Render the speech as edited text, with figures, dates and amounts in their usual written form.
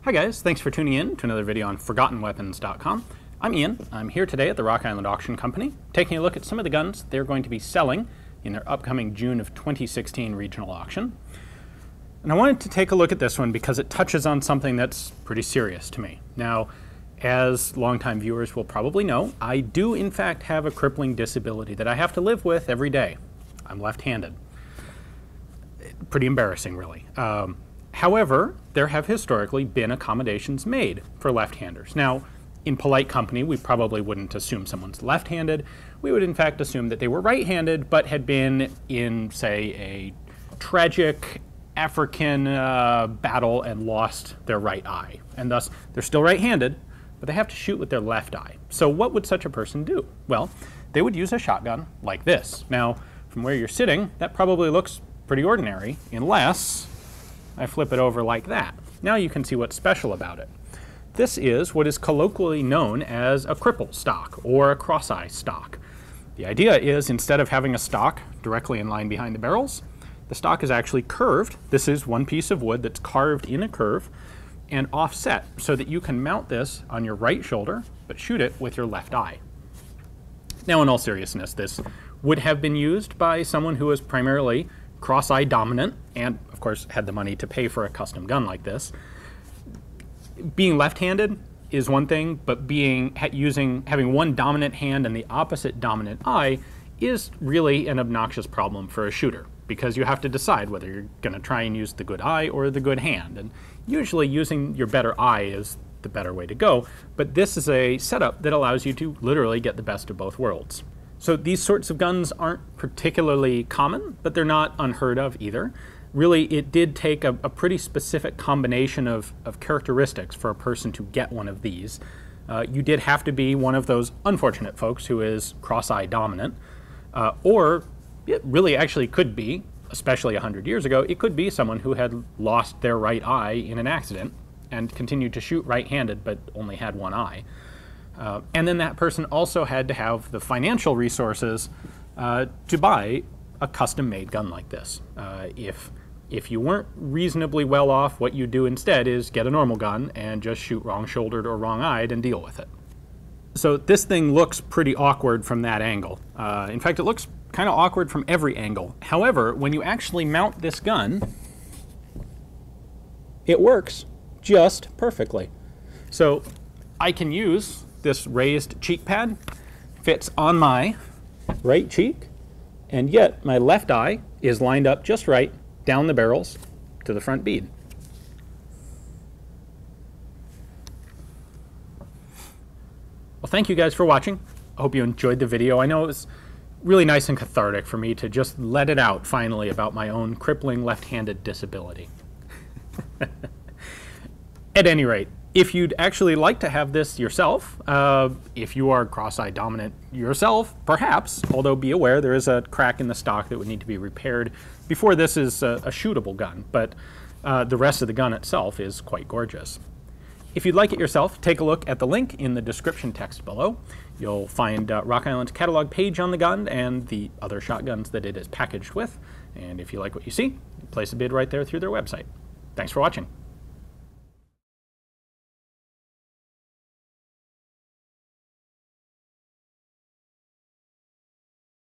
Hi guys, thanks for tuning in to another video on ForgottenWeapons.com. I'm Ian. I'm here today at the Rock Island Auction Company, taking a look at some of the guns they're going to be selling in their upcoming June of 2016 regional auction. And I wanted to take a look at this one because it touches on something that's pretty serious to me. Now, as longtime viewers will probably know, I do in fact have a crippling disability that I have to live with every day. I'm left-handed. Pretty embarrassing, really. However, there have historically been accommodations made for left-handers. Now, in polite company, we probably wouldn't assume someone's left-handed. We would in fact assume that they were right-handed, but had been in, say, a tragic African battle and lost their right eye. And thus, they're still right-handed, but they have to shoot with their left eye. So what would such a person do? Well, they would use a shotgun like this. Now, from where you're sitting, that probably looks pretty ordinary, unless I flip it over like that. Now you can see what's special about it. This is what is colloquially known as a cripple stock or a cross-eye stock. The idea is, instead of having a stock directly in line behind the barrels, the stock is actually curved. This is one piece of wood that's carved in a curve and offset so that you can mount this on your right shoulder but shoot it with your left eye. Now, in all seriousness, this would have been used by someone who was primarily cross-eye dominant and, of course, had the money to pay for a custom gun like this. Being left-handed is one thing, but having one dominant hand and the opposite dominant eye is really an obnoxious problem for a shooter, because you have to decide whether you're going to try and use the good eye or the good hand. And usually using your better eye is the better way to go, but this is a setup that allows you to literally get the best of both worlds. So these sorts of guns aren't particularly common, but they're not unheard of either. Really, it did take a pretty specific combination of characteristics for a person to get one of these. You did have to be one of those unfortunate folks who is cross-eye dominant, or it really actually could be, especially 100 years ago, it could be someone who had lost their right eye in an accident and continued to shoot right-handed but only had one eye. And then that person also had to have the financial resources to buy a custom-made gun like this. If you weren't reasonably well off, what you do instead is get a normal gun and just shoot wrong-shouldered or wrong-eyed and deal with it. So this thing looks pretty awkward from that angle. In fact, it looks kind of awkward from every angle. However, when you actually mount this gun, it works just perfectly. So I can use this raised cheek pad, fits on my right cheek, and yet my left eye is lined up just right down the barrels to the front bead. Well, thank you guys for watching. I hope you enjoyed the video. I know it was really nice and cathartic for me to just let it out finally about my own crippling left-handed disability. At any rate, if you'd actually like to have this yourself, if you are cross-eye dominant yourself, perhaps, although be aware there is a crack in the stock that would need to be repaired before this is a shootable gun, but the rest of the gun itself is quite gorgeous. If you'd like it yourself, take a look at the link in the description text below. You'll find Rock Island's catalog page on the gun and the other shotguns that it is packaged with. And if you like what you see, place a bid right there through their website. Thanks for watching.